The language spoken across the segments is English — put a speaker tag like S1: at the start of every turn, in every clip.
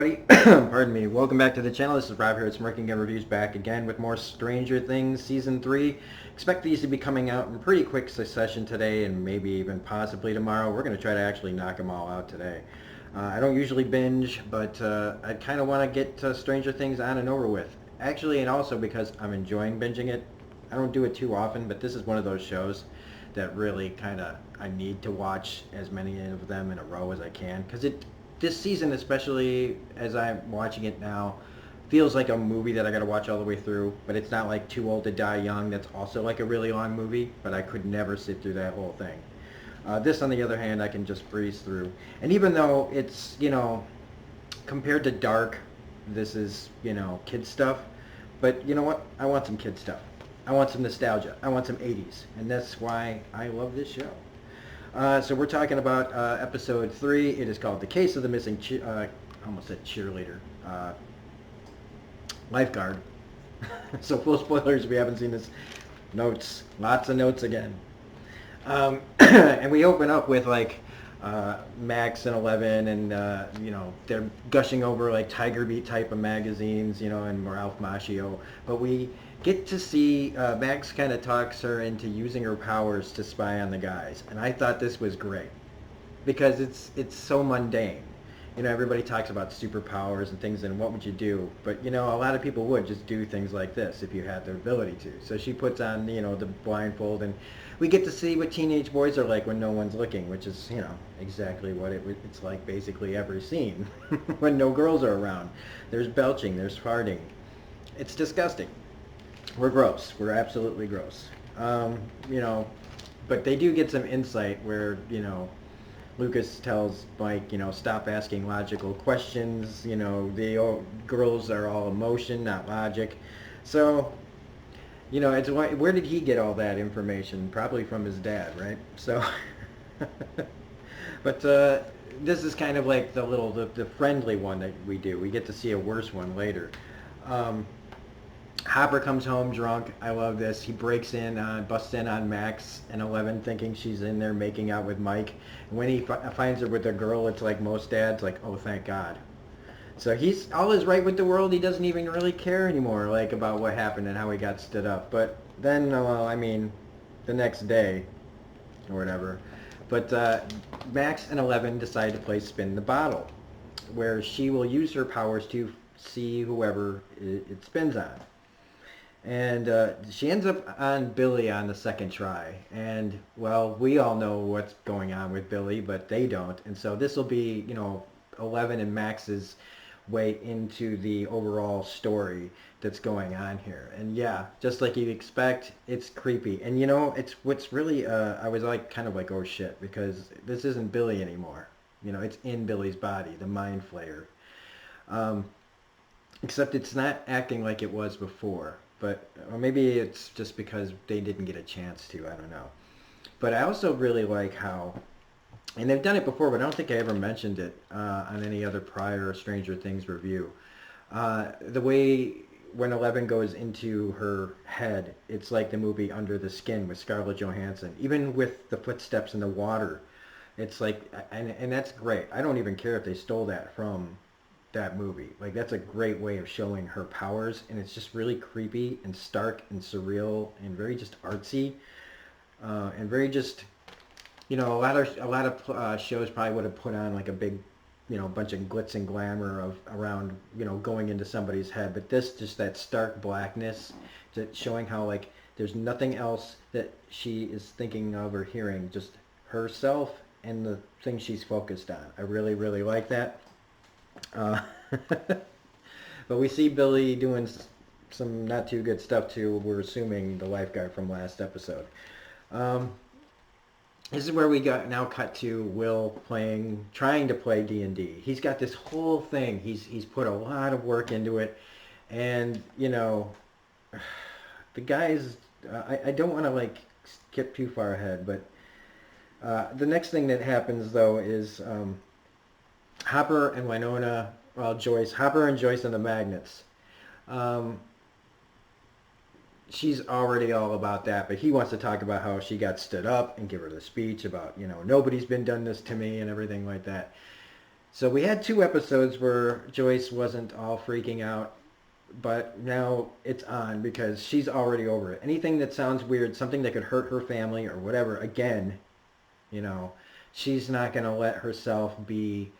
S1: Pardon me. Welcome back to the channel. This is Rob here at Smirking Gun Reviews, back again with more Stranger Things Season 3. Expect these to be coming out in pretty quick succession today and maybe even possibly tomorrow. We're going to try to actually knock them all out today. I don't usually binge, but I kind of want to get Stranger Things on and over with. Actually, and also because I'm enjoying binging it. I don't do it too often, but this is one of those shows that really kind of I need to watch as many of them in a row as I can, because this season, especially as I'm watching it now, feels like a movie that I got to watch all the way through. But it's not like Too Old to Die Young. That's also like a really long movie, but I could never sit through that whole thing. This, on the other hand, I can just breeze through. And even though it's, compared to Dark, this is, kid stuff. But you know what? I want some kid stuff. I want some nostalgia. I want some 80s. And that's why I love this show. So we're talking about episode 3. It is called The Case of the Missing, I almost said cheerleader, Lifeguard. So full spoilers if you haven't seen this. Notes. Lots of notes again. And we open up with Max and Eleven, and they're gushing over like Tiger Beat type of magazines, and Ralph Macchio. But we get to see Max kind of talks her into using her powers to spy on the guys, and I thought this was great because it's so mundane. Everybody talks about superpowers and things, and what would you do? But a lot of people would just do things like this if you had the ability to. So she puts on the blindfold, and we get to see what teenage boys are like when no one's looking, which is exactly what it's like basically every scene when no girls are around. There's belching, there's farting. It's disgusting. We're gross. We're absolutely gross. But they do get some insight where Lucas tells Mike, stop asking logical questions. The girls are all emotion, not logic. So, it's where did he get all that information? Probably from his dad, right? So, but this is kind of like the friendly one that we do. We get to see a worse one later. Hopper comes home drunk. I love this. He busts in on Max and Eleven, thinking she's in there making out with Mike. And when he finds her with a girl, it's like most dads, like, oh, thank God. So he's all is right with the world. He doesn't even really care anymore, like, about what happened and how he got stood up. But then, the next day or whatever. But Max and Eleven decide to play Spin the Bottle, where she will use her powers to see whoever it spins on. And she ends up on Billy on the second try. And, well, we all know what's going on with Billy, but they don't. And so this will be, Eleven and Max's way into the overall story that's going on here. And yeah, just like you'd expect, it's creepy. And it's what's really, I was kind of like, oh shit, because this isn't Billy anymore. It's in Billy's body, the mind flayer. Except it's not acting like it was before. Or maybe it's just because they didn't get a chance to, I don't know. But I also really like how, and they've done it before, but I don't think I ever mentioned it on any other prior Stranger Things review. The way when Eleven goes into her head, it's like the movie Under the Skin with Scarlett Johansson. Even with the footsteps in the water, it's like, and that's great. I don't even care if they stole that from that movie. Like, that's a great way of showing her powers, and it's just really creepy and stark and surreal and very just artsy, and very just, a lot of shows probably would have put on like a big, bunch of glitz and glamour of around, going into somebody's head, but this just that stark blackness, showing how like there's nothing else that she is thinking of or hearing, just herself and the thing she's focused on. I really, really like that. Uh, but we see Billy doing some not too good stuff too. We're assuming the lifeguard from last episode. This is where we got now cut to Will trying to play D&D. He's got this whole thing. He's put a lot of work into it, and the guys. I don't want to like skip too far ahead, but the next thing that happens though is. Hopper and Winona, Hopper and Joyce and the Magnets. She's already all about that, but he wants to talk about how she got stood up and give her the speech about, nobody's been done this to me and everything like that. So we had 2 episodes where Joyce wasn't all freaking out, but now it's on because she's already over it. Anything that sounds weird, something that could hurt her family or whatever, again, you know, she's not going to let herself be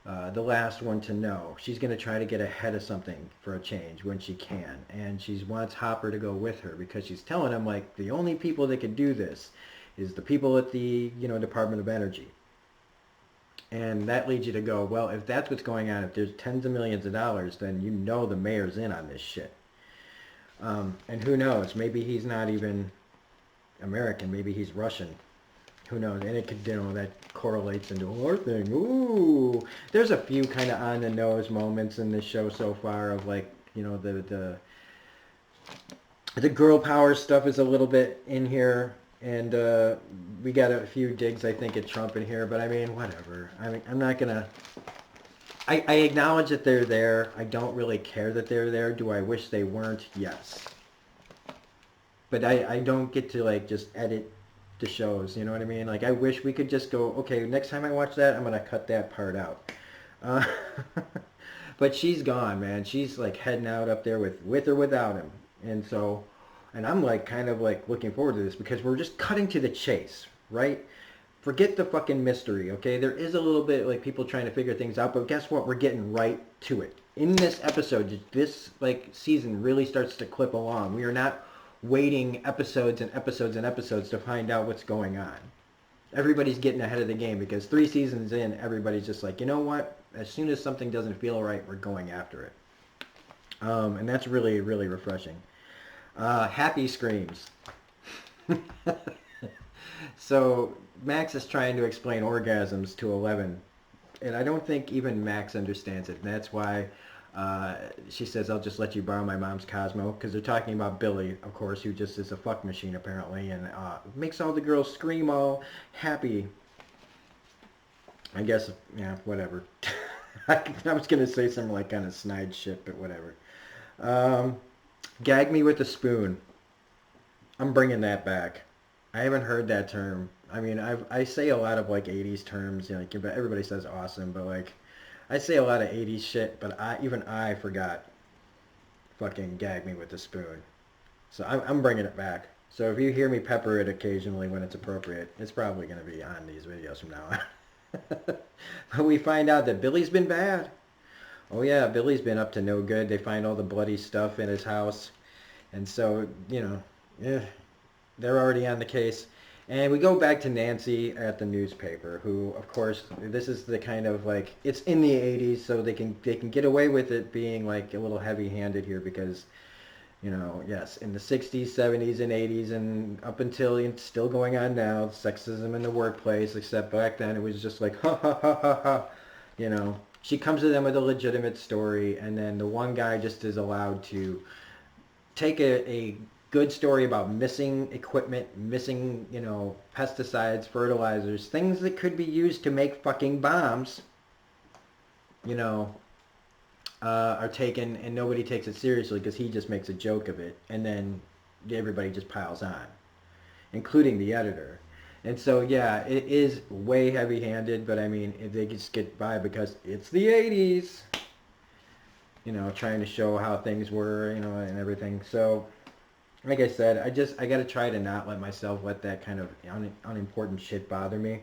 S1: the last one to know. She's going to try to get ahead of something for a change when she can. And she wants Hopper to go with her because she's telling him, like, the only people that could do this is the people at the, Department of Energy. And that leads you to go, well, if that's what's going on, if there's tens of millions of dollars, then the mayor's in on this shit. And who knows? Maybe he's not even American. Maybe he's Russian. Who knows? And it could, that correlates into our thing. Ooh, there's a few kind of on the nose moments in this show so far of like, the girl power stuff is a little bit in here, and we got a few digs I think at Trump in here, but I mean whatever. I mean I'm not gonna. I acknowledge that they're there. I don't really care that they're there. Do I wish they weren't? Yes. But I don't get to like just edit the shows, you know what I mean? Like I wish we could just go, okay, next time I watch that, I'm gonna cut that part out. Uh, but she's gone, man. She's like heading out up there with or without him, and I'm like kind of like looking forward to this because we're just cutting to the chase, right? Forget the fucking mystery, okay? There is a little bit like people trying to figure things out, but guess what? We're getting right to it. In this episode, this like season really starts to clip along. We are not waiting episodes and episodes and episodes to find out what's going on. Everybody's getting ahead of the game because 3 seasons in, everybody's just like, you know what? As soon as something doesn't feel right, we're going after it. And that's really, really refreshing. Happy screams. So Max is trying to explain orgasms to 11, and I don't think even Max understands it. And that's why she says, I'll just let you borrow my mom's Cosmo, because they're talking about Billy, of course, who just is a fuck machine apparently, and makes all the girls scream all happy. I guess, yeah, whatever. I was going to say some like kind of snide shit, but whatever. Gag me with a spoon. I'm bringing that back. I haven't heard that term. I mean, I say a lot of like 80s terms, like everybody says awesome, but like I say a lot of 80s shit, but I forgot fucking gag me with a spoon. So I'm bringing it back. So if you hear me pepper it occasionally when it's appropriate, it's probably going to be on these videos from now on. But we find out that Billy's been bad. Oh yeah, Billy's been up to no good. They find all the bloody stuff in his house. And so, yeah, they're already on the case. And we go back to Nancy at the newspaper, who, of course, this is the kind of like, it's in the 80s, so they can get away with it being like a little heavy-handed here because, yes, in the 60s, 70s, and 80s, and up until it's still going on now, sexism in the workplace, except back then it was just like, ha, ha, ha, ha, ha, She comes to them with a legitimate story, and then the one guy just is allowed to take a good story about missing equipment, missing, pesticides, fertilizers, things that could be used to make fucking bombs, are taken and nobody takes it seriously because he just makes a joke of it. And then everybody just piles on, including the editor. And so, yeah, it is way heavy-handed, but I mean, if they just get by because it's the 80s, trying to show how things were, and everything. So, like I said, I got to try to not let myself let that kind of unimportant shit bother me.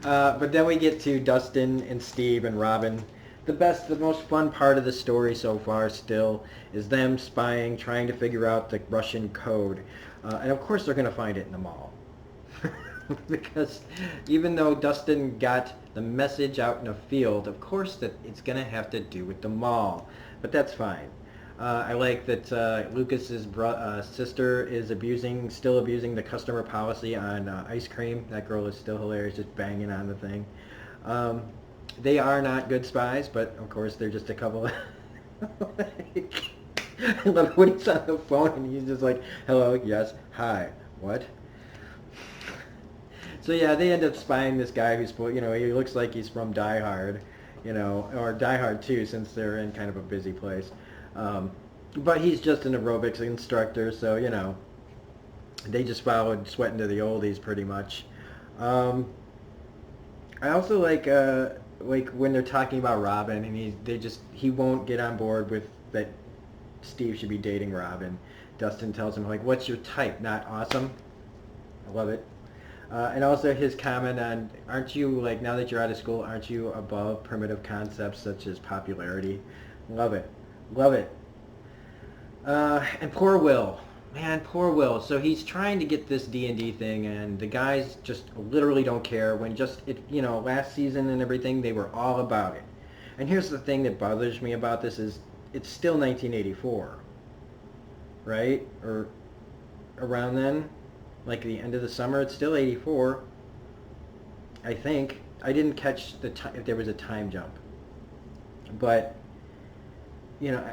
S1: But then we get to Dustin and Steve and Robin. The most fun part of the story so far still is them spying, trying to figure out the Russian code. And of course they're going to find it in the mall. Because even though Dustin got the message out in a field, of course that it's going to have to do with the mall. But that's fine. I like that Lucas's sister is still abusing the customer policy on ice cream. That girl is still hilarious, just banging on the thing. They are not good spies, but of course they're just a couple of... I love when he's on the phone and he's just like, hello, yes, hi, what? So yeah, they end up spying this guy who's, he looks like he's from Die Hard, or Die Hard 2 since they're in kind of a busy place. But he's just an aerobics instructor, so, they just followed Sweating to the Oldies pretty much. I also like when they're talking about Robin and he won't get on board with that Steve should be dating Robin. Dustin tells him like, "What's your type? Not awesome." I love it. And also his comment on, aren't you, like, now that you're out of school, aren't you above primitive concepts such as popularity? Love it. Love it. And poor Will. Man, poor Will. So he's trying to get this D&D thing, and the guys just literally don't care. When just, last season and everything, they were all about it. And here's the thing that bothers me about this is it's still 1984, right? Or around then, like the end of the summer, it's still 84, I think. I didn't catch if there was a time jump. But, you know,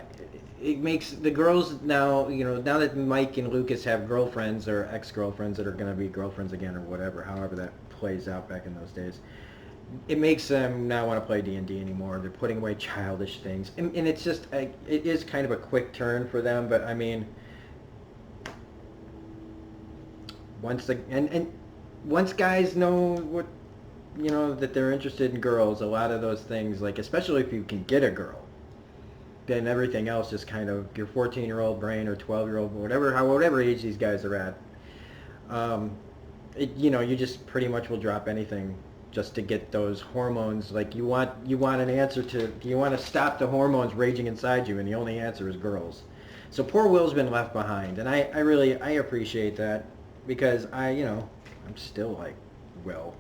S1: it makes the girls now, now that Mike and Lucas have girlfriends or ex-girlfriends that are going to be girlfriends again or whatever, however that plays out back in those days, it makes them not want to play D&D anymore. They're putting away childish things. And it's just, it is kind of a quick turn for them, but I mean, once guys know what, that they're interested in girls, a lot of those things, like, especially if you can get a girl, then everything else just kind of, your 14-year-old brain or 12-year-old, whatever age these guys are at, you just pretty much will drop anything just to get those hormones. Like, you want an answer to, you want to stop the hormones raging inside you, and the only answer is girls. So poor Will's been left behind, and I really appreciate that, because I'm still like Will,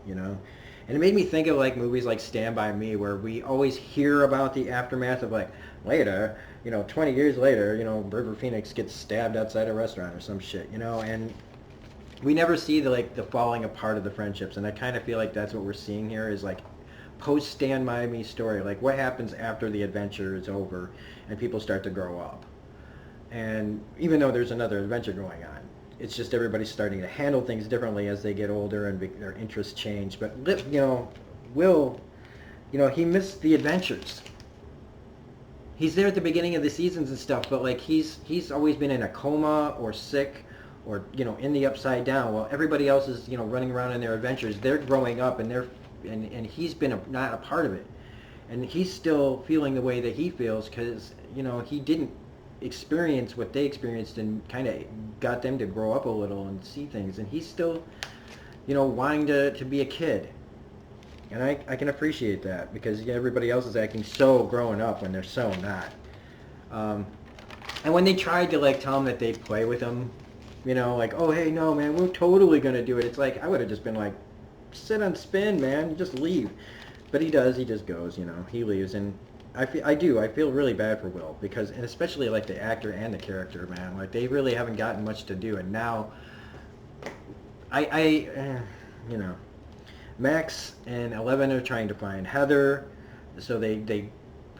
S1: and it made me think of like movies like Stand By Me, where we always hear about the aftermath of, like, later, 20 years later, River Phoenix gets stabbed outside a restaurant or some shit, and we never see the falling apart of the friendships. And I kind of feel like that's what we're seeing here, is like post Stand By Me story, like what happens after the adventure is over and people start to grow up. And even though there's another adventure going on, it's just everybody's starting to handle things differently as they get older and their interests change. But Will, he missed the adventures. He's there at the beginning of the seasons and stuff, but like he's always been in a coma or sick or in the upside down, while everybody else is running around in their adventures. They're growing up and and he's been not a part of it, and he's still feeling the way that he feels because he didn't experience what they experienced and kind of got them to grow up a little and see things, and he's still wanting to be a kid. And I can appreciate that, because everybody else is acting so grown up when they're so not. And when they tried to like tell him that they'd play with him, like, oh hey, no man, we're totally gonna do it, it's like I would have just been like, sit on spin, man, just leave. But he just goes, he leaves. And I feel really bad for Will, because, and especially like the actor and the character, man, like they really haven't gotten much to do. And now Max and Eleven are trying to find Heather, so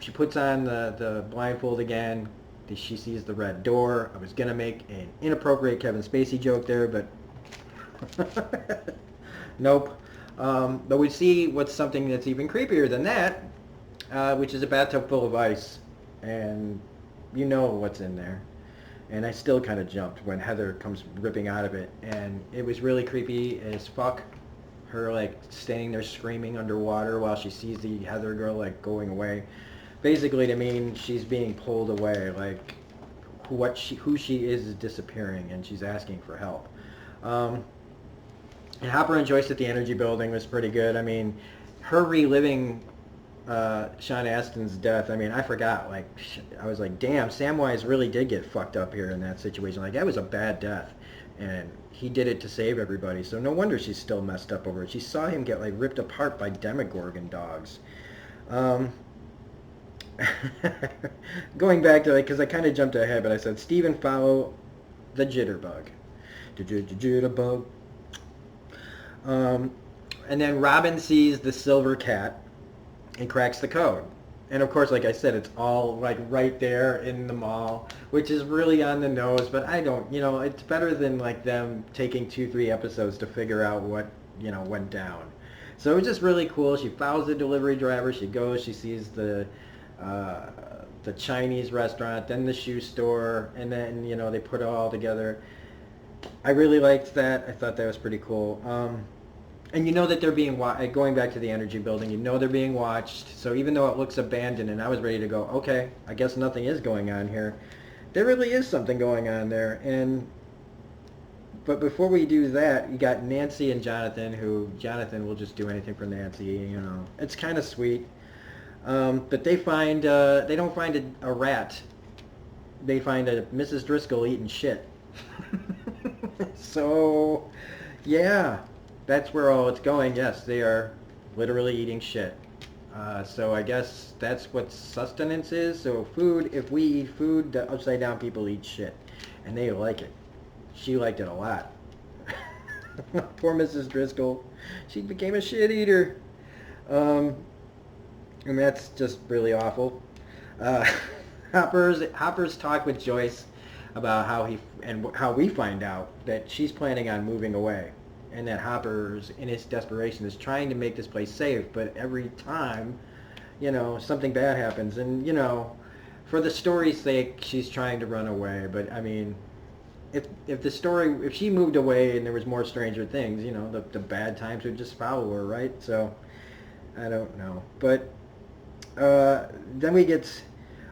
S1: she puts on the blindfold again. She sees the red door. I was gonna make an inappropriate Kevin Spacey joke there, but nope. But we see what's something that's even creepier than that, which is a bathtub full of ice, and what's in there. And I still kind of jumped when Heather comes ripping out of it, and it was really creepy as fuck. Her like standing there screaming underwater while she sees the Heather girl like going away, basically to mean she's being pulled away, like who she is disappearing, and she's asking for help. And Hopper and Joyce at the Energy Building was pretty good. I mean, her reliving Sean Astin's death, I mean, I forgot. Like, I was like, damn, Samwise really did get fucked up here in that situation. Like, that was a bad death, and he did it to save everybody. So no wonder she's still messed up over it. She saw him get like ripped apart by Demogorgon dogs. Going back to, like, because I kind of jumped ahead, but I said Stephen follow the jitterbug. Jitterbug. And then Robin sees the silver cat and cracks the code. And of course, like I said, it's all like right there in the mall, which is really on the nose, but I don't, it's better than like them taking 2-3 episodes to figure out what, went down. So it was just really cool. She follows the delivery driver. She goes, she sees the Chinese restaurant, then the shoe store, and then, they put it all together. I really liked that. I thought that was pretty cool. And you know that they're being going back to the energy building. You know they're being watched. So even though it looks abandoned, and I was ready to go, okay, I guess nothing is going on here. There really is something going on there. And but before we do that, you got Nancy and Jonathan, who Jonathan will just do anything for Nancy. You know, it's kind of sweet. But they don't find a rat. They find a Mrs. Driscoll eating shit. So, yeah, that's where all it's going. Yes, they are literally eating shit. So I guess that's what sustenance is. So food, if we eat food, the upside down people eat shit. And they like it. She liked it a lot. Poor Mrs. Driscoll. She became a shit eater. And that's just really awful. Hopper's talk with Joyce about how we find out that she's planning on moving away, and that Hopper's in his desperation is trying to make this place safe, but every time, you know, something bad happens, and you know, for the story's sake, she's trying to run away. But I mean, if she moved away and there was more Stranger Things, you know, the bad times would just follow her, right? So I don't know, but then we get.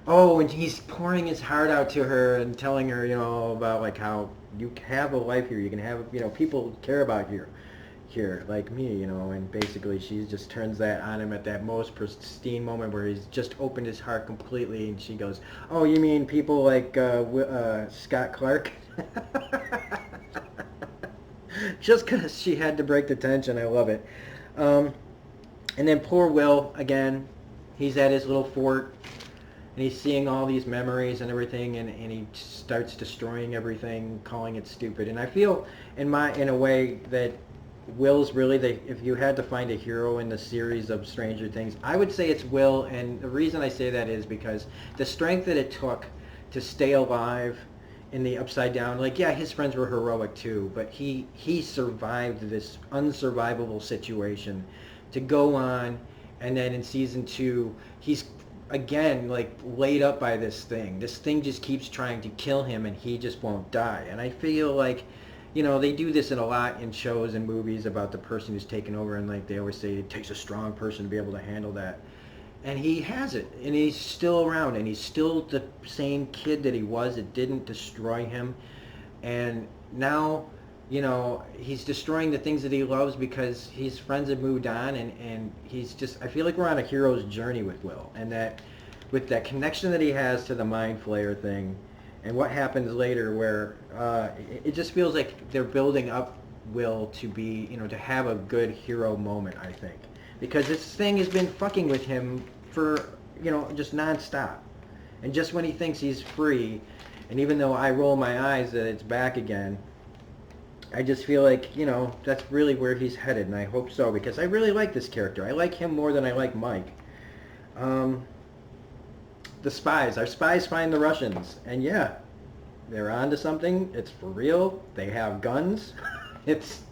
S1: Oh, and he's pouring his heart out to her and telling her, you know, about like how you have a life here. You can have, you know, people care about you here, like me, you know. And basically, she just turns that on him at that most pristine moment where he's just opened his heart completely, and she goes, "Oh, you mean people like Scott Clark?" Just because she had to break the tension, I love it. And then poor Will again. He's at his little fort. And he's seeing all these memories and everything, and he starts destroying everything, calling it stupid. And I feel, in a way, that Will's really if you had to find a hero in the series of Stranger Things, I would say it's Will. And the reason I say that is because the strength that it took to stay alive in the Upside Down, like, yeah, his friends were heroic too, but he survived this unsurvivable situation to go on, and then in season 2, he's again like laid up by this thing. This thing just keeps trying to kill him, and he just won't die. And I feel like, you know, they do this in a lot in shows and movies about the person who's taken over, and like they always say it takes a strong person to be able to handle that. And he has it, and he's still around, and he's still the same kid that he was. It didn't destroy him. And now, you know, he's destroying the things that he loves because his friends have moved on, and he's just, I feel like we're on a hero's journey with Will, and that with that connection that he has to the Mind Flayer thing, and what happens later where it just feels like they're building up Will to be, you know, to have a good hero moment, I think. Because this thing has been fucking with him for, you know, just nonstop. And just when he thinks he's free, and even though I roll my eyes that it's back again, I just feel like, you know, that's really where he's headed, and I hope so, because I really like this character. I like him more than I like Mike. The spies. Our spies find the Russians, and yeah, they're onto something. It's for real. They have guns. It's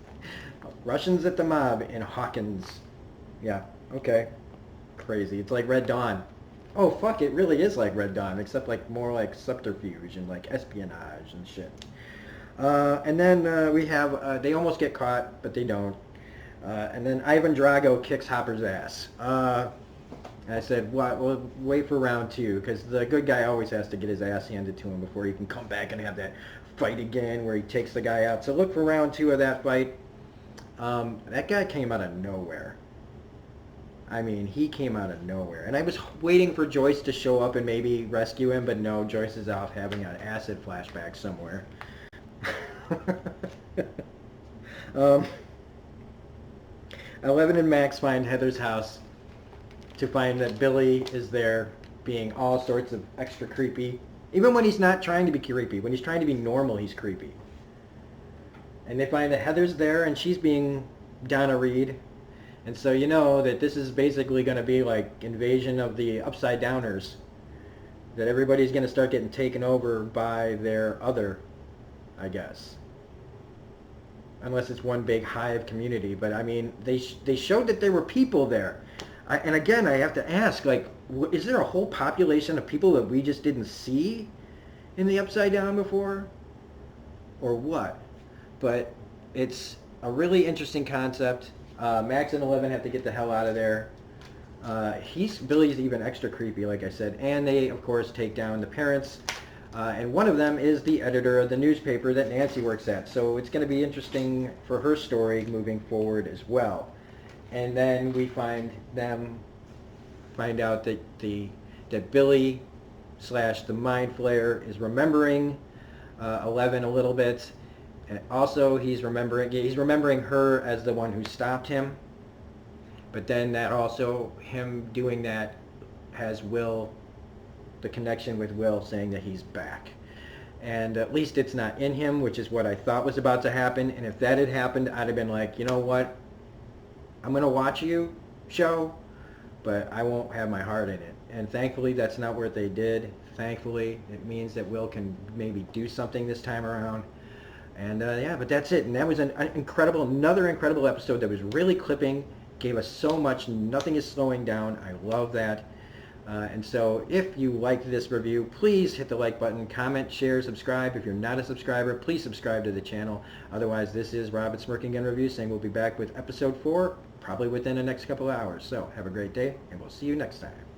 S1: Russians at the mob in Hawkins. Yeah, okay. Crazy. It's like Red Dawn. Oh, fuck, it really is like Red Dawn, except like more like subterfuge and like espionage and shit. And then we have, they almost get caught, but they don't. And then Ivan Drago kicks Hopper's ass. And I said, well, wait for round 2, because the good guy always has to get his ass handed to him before he can come back and have that fight again where he takes the guy out. So look for round 2 of that fight. That guy came out of nowhere. I mean, he came out of nowhere. And I was waiting for Joyce to show up and maybe rescue him, but no, Joyce is off having an acid flashback somewhere. Eleven and Max find Heather's house to find that Billy is there being all sorts of extra creepy. Even when he's not trying to be creepy. When he's trying to be normal, he's creepy. And they find that Heather's there and she's being Donna Reed. And so you know that this is basically going to be like Invasion of the Upside Downers. That everybody's going to start getting taken over by their other, I guess. Unless it's one big hive community. But I mean, they showed that there were people there. And again, I have to ask, like, is there a whole population of people that we just didn't see in the Upside Down before? Or what? But it's a really interesting concept. Max and 11 have to get the hell out of there. Billy's even extra creepy, like I said, and they, of course, take down the parents. And one of them is the editor of the newspaper that Nancy works at. So it's going to be interesting for her story moving forward as well. And then we find out that Billy / the Mind Flayer is remembering 11 a little bit. And also he's remembering her as the one who stopped him. But then that also, him doing that has Will, the connection with Will, saying that he's back. And at least it's not in him, which is what I thought was about to happen. And if that had happened, I'd have been like, you know what? I'm going to watch you, show, but I won't have my heart in it. And thankfully, that's not what they did. Thankfully, it means that Will can maybe do something this time around. And yeah, but that's it. And that was another incredible episode that was really clipping, gave us so much. Nothing is slowing down. I love that. And so if you liked this review, please hit the like button, comment, share, subscribe. If you're not a subscriber, please subscribe to the channel. Otherwise, this is Rob at Smirking Gun Review saying we'll be back with episode 4 probably within the next couple of hours. So have a great day, and we'll see you next time.